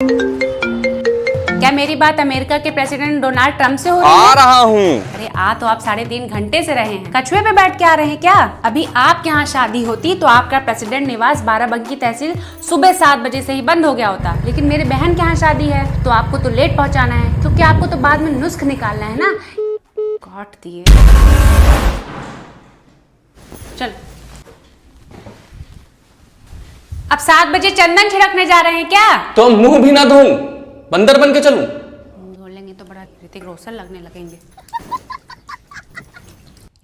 क्या मेरी बात अमेरिका के प्रेसिडेंट डोनाल्ड ट्रंप से हो रही है? आ रहा हूँ। अरे आ तो आप 3.5 घंटे से रहे हैं। कछुए पे बैठ के आ रहे हैं क्या? अभी आपके यहाँ शादी होती तो आपका प्रेसिडेंट निवास बाराबंकी तहसील सुबह 7 बजे से ही बंद हो गया होता। लेकिन मेरे बहन के यहाँ शादी है तो आपको तो लेट पहुँचाना है, क्योंकि आपको तो बाद में नुस्ख निकालना है ना। काट दिए। चल अब 7 बजे चंदन छिड़कने जा रहे हैं क्या? तो मुंह भी ना धोऊं, बंदर बन के चलूं? धो लेंगे तो बड़ा ऋतिक रोशन लगने लगेंगे।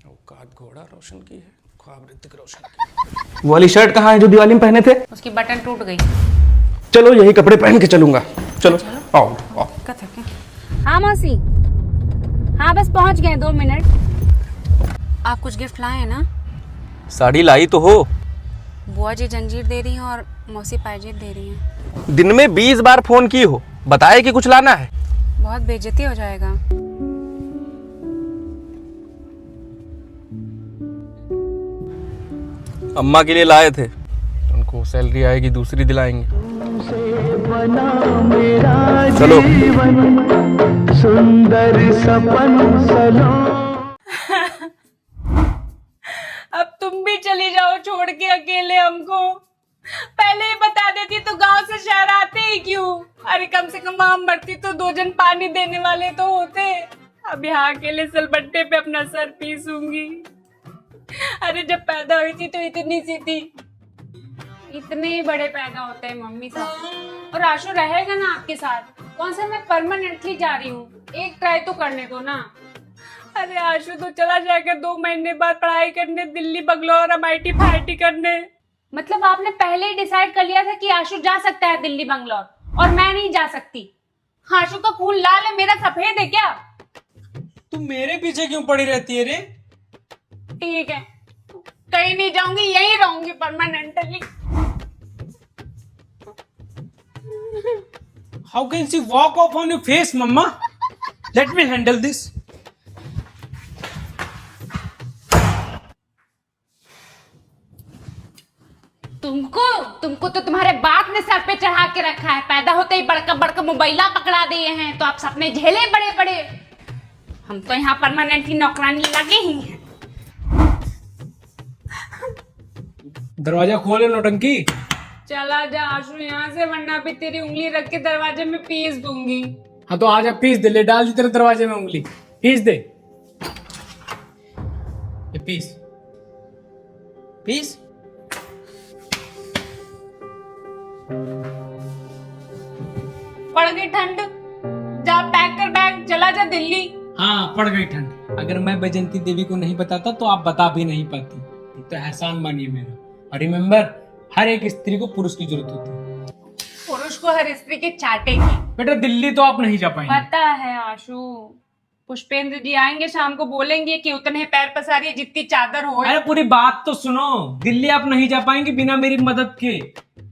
औकात घोड़ा रोशन की है, ख्वाब ऋतिक रोशन की। वो वाली शर्ट कहाँ है जो दिवाली में पहने थे? उसकी बटन टूट गई। चलो यही कपड़े पहन के चलूंगा। चलो आओ आओ। हाँ मौसी, हाँ बस पहुंच गए 2 मिनट। आप कुछ गिफ्ट लाए हैं ना? साड़ी लाई तो हो। बुआ जी जंजीर दे रही हैं और मौसी पायजेब दे रही हैं। दिन में 20 बार फोन की हो, बताए कि कुछ लाना है। बहुत बेइज्जती हो जाएगा। अम्मा के लिए लाए थे, उनको सैलरी आएगी दूसरी दिलाएंगे। चलो सुंदर सपन सलो। अब तुम भी चली जाओ छोड़ के अकेले हमको। पहले ही बता देती तो गांव से शहर आते ही क्यों? अरे कम से कम वहां मरती तो 2 जन पानी देने वाले तो होते। अब यहाँ अकेले सिलबट्टे पे अपना सर पीसूंगी। अरे जब पैदा हुई थी तो इतनी सी थी, इतने ही बड़े पैदा होते हैं मम्मी साहब। और आशु रहेगा ना आपके साथ? कौन सा मैं परमानेंटली जा रही हूँ, एक ट्राई तो करने दो ना। अरे आशु तो चला जाएगा 2 महीने बाद पढ़ाई करने दिल्ली बंगलौर MIT FIT करने। मतलब आपने पहले ही डिसाइड कर लिया था कि आशु जा सकता है दिल्ली बंगलौर और मैं नहीं जा सकती? आशु का खून लाल है, मेरा सफेद है क्या? तुम मेरे पीछे क्यों पड़ी रहती है रे? ठीक है, कहीं नहीं जाऊंगी, यहीं रहूंगी permanently. How can she walk off on your face mama? Let me handle this. तुमको तो तुम्हारे बाप ने सर पे चढ़ा के रखा है। पैदा होते ही बड़का बड़का मोबाइला पकड़ा दिए हैं तो आप सपने झेले बड़े बड़े। हम तो यहाँ परमानेंटली नौकरानी लगे ही हैं। दरवाजा खोले नौटंकी। चला जा आशु यहाँ से, वरना भी तेरी उंगली रख के दरवाजे में पीस दूंगी। हाँ तो आजा, पीस दे। ले डाल दी तेरे दरवाजे में उंगली, पीस दे। ये पीस पीस। पड़ गई ठंड, जा पैक कर बैग, चला जा दिल्ली। हाँ पड़ गई ठंड। अगर मैं बैजंती देवी को नहीं बताता तो आप बता भी नहीं पाती। ये तो एहसान मानिए मेरा। और रिमेम्बर, हर एक स्त्री को पुरुष की जरूरत होती है। पुरुष को हर स्त्री के चाटेगी। बेटा दिल्ली तो आप नहीं जा पाएंगे। पता है आशु, पुष्पेंद्र जी आएंगे शाम को, बोलेंगे कि उतने पैर पसारिए जितनी चादर हो। अरे पूरी बात तो सुनो। दिल्ली आप नहीं जा पाएंगे बिना मेरी मदद के,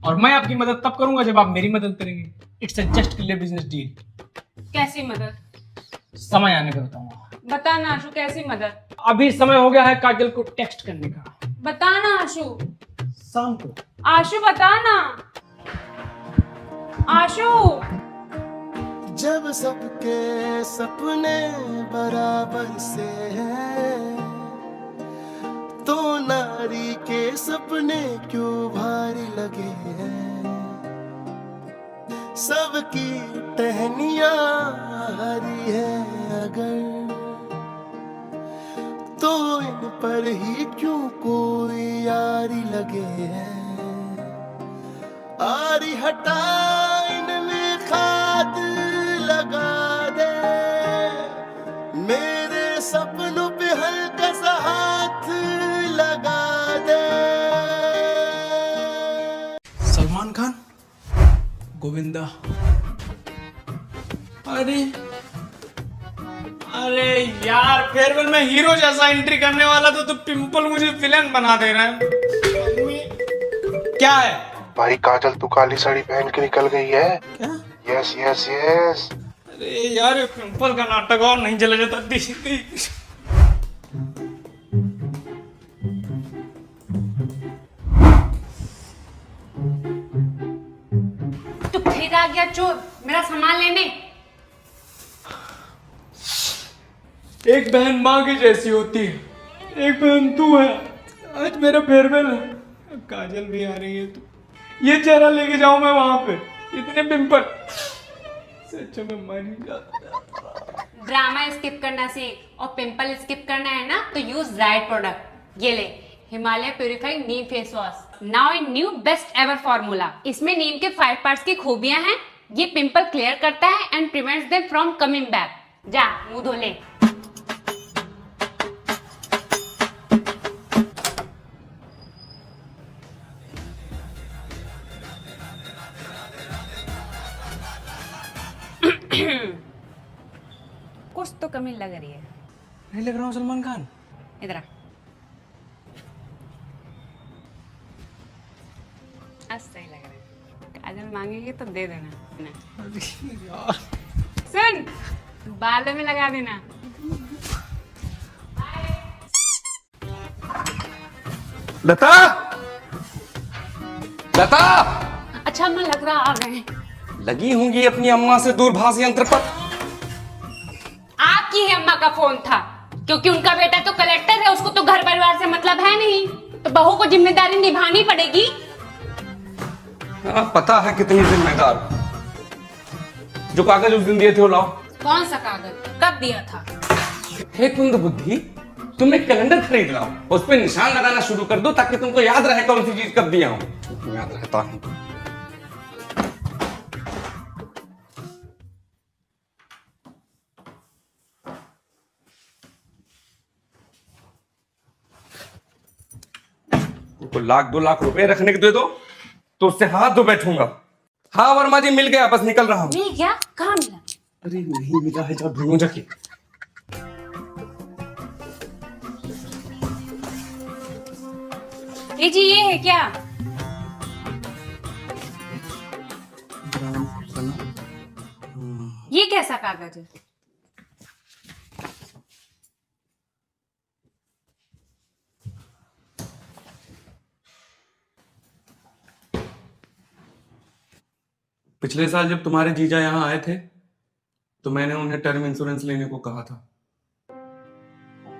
और मैं आपकी मदद तब करूंगा जब आप मेरी मदद करेंगे। It's a just business deal. कैसी मदद? समय आने पर बताऊंगा। बताना आशु, कैसी मदद? अभी समय हो गया है काजल को टेक्स्ट करने का। बताना आशु। शाम को। आशु बताना। आशु। जब सबके सपने बराबर से हैं तो नारी के सपने क्यों भारी लगे हैं। सबकी टहनियां हरी है अगर, तो इन पर ही क्यों कोई यारी लगे हैं। आरी हटा इनमें खाद लगा दे, मेरे सपनों पे हल्का सा हाथ लगा दे। सलमान खान, गोविंदा। अरे अरे यार, फेयरवेल में हीरो जैसा एंट्री करने वाला तो पिंपल मुझे विलेन बना दे रहा है। क्या है भाई काजल तू काली साड़ी पहन के निकल गई है। क्या? Yes yes yes. अरे यार, ये पिंपल का नाटक और नहीं चला जाता। तो फिर आ गया गया चोर मेरा सामान लेने। एक बहन माँ की जैसी होती है, एक बहन तू है। आज मेरा फेयरवेल है, काजल भी आ रही है, तो ये चेहरा लेके जाऊं मैं वहां पे, इतने पिंपल, सच में मर ही जाता। ड्रामा स्किप करना सीख, और पिंपल स्किप करना है ना तो यूज राइट प्रोडक्ट। ये ले Himalaya purifying Neem face wash, now in new best ever formula. इसमें नीम के 5 पार्ट्स की खूबियां हैं। ये पिंपल क्लियर करता है and prevents them from coming back. जा मुंह धो ले। कुछ तो कमी लग रही है। नहीं लग रहा हूँ सलमान खान? इधर आ। आज सही लग रहा है। काजल मांगेगी तो दे देना। सुन, बालों में लगा देना। लता, लता, अच्छा मैं लग रहा आ गए। लगी होंगी अपनी अम्मा से दूरभाष यंत्र पर। आपकी ही अम्मा का फोन था, क्योंकि उनका बेटा तो कलेक्टर है, उसको तो घर परिवार से मतलब है नहीं, तो बहू को जिम्मेदारी निभानी पड़ेगी। हाँ, पता है कितनी जिम्मेदार। जो कागज उस दिन दिए थे वो लाओ। कौन सा कागज? कब दिया था? हे कुंद बुद्धि, तुम एक कैलेंडर खरीद लाओ, उस पर निशान लगाना शुरू कर दो ताकि तुमको याद रहे कौन सी चीज कब दिया हूं। याद रहता हूं। तो 1-2 लाख रुपए रखने के दे दो तो उससे हाथ धो बैठूंगा। हाँ वर्मा जी, मिल गया, बस निकल रहा हूँ। मिल गया? कहाँ मिला? अरे नहीं मिला है, जाओ ढूंढो जाके। ये जी ये है क्या? ये कैसा कागज है? पिछले साल जब तुम्हारे जीजा यहाँ आए थे तो मैंने उन्हें टर्म इंश्योरेंस लेने को कहा था।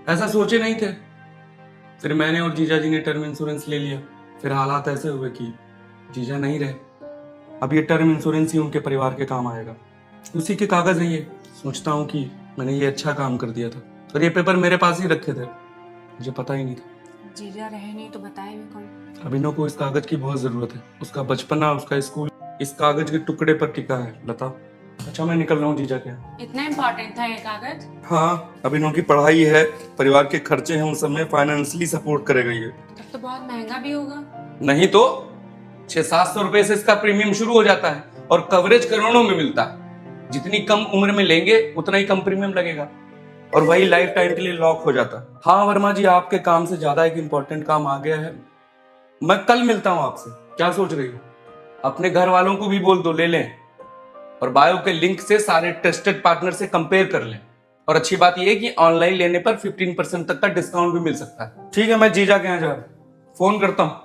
ऐसा सोचे नहीं थे, फिर मैंने और जीजा जी ने टर्म इंश्योरेंस ले लिया। फिर हालात ऐसे हुए कि जीजा नहीं रहे। अब ये टर्म इंश्योरेंस ही उनके परिवार के काम आएगा। उसी के कागज है ये। सोचता हूँ कि मैंने ये अच्छा काम कर दिया था, और ये पेपर मेरे पास ही रखे थे, मुझे पता ही नहीं था। जीजा रहे नहीं तो बताए भी कौन? अभिनव को इस कागज की बहुत जरूरत है। उसका बचपना, उसका स्कूल इस कागज के टुकड़े पर टिका है। लता, अच्छा मैं निकल रहा हूँ जीजा के यहाँ। इतना इम्पोर्टेंट था ये कागज? हाँ, अभिनव की पढ़ाई है, परिवार के खर्चे हैं, उन सब में फाइनेंशियली सपोर्ट करेगा ये। तब तो बहुत महंगा भी होगा। नहीं तो 600-700 रुपए से इसका प्रीमियम शुरू हो जाता है, और कवरेज करोड़ों में मिलता है। जितनी कम उम्र में लेंगे उतना ही कम प्रीमियम लगेगा, और वही लाइफ टाइम के लिए लॉक हो जाता है। हाँ वर्मा जी, आपके काम से ज्यादा एक इम्पोर्टेंट काम आ गया है। मैं कल मिलता हूँ आपसे। क्या सोच रही हो? अपने घर वालों को भी बोल दो, ले लें, और बायो के लिंक से सारे ट्रस्टेड पार्टनर से कंपेयर कर लें। और अच्छी बात यह है कि ऑनलाइन लेने पर 15% तक का डिस्काउंट भी मिल सकता है। ठीक है, मैं जीजा के यहाँ जा रहा हूं, फोन करता हूँ।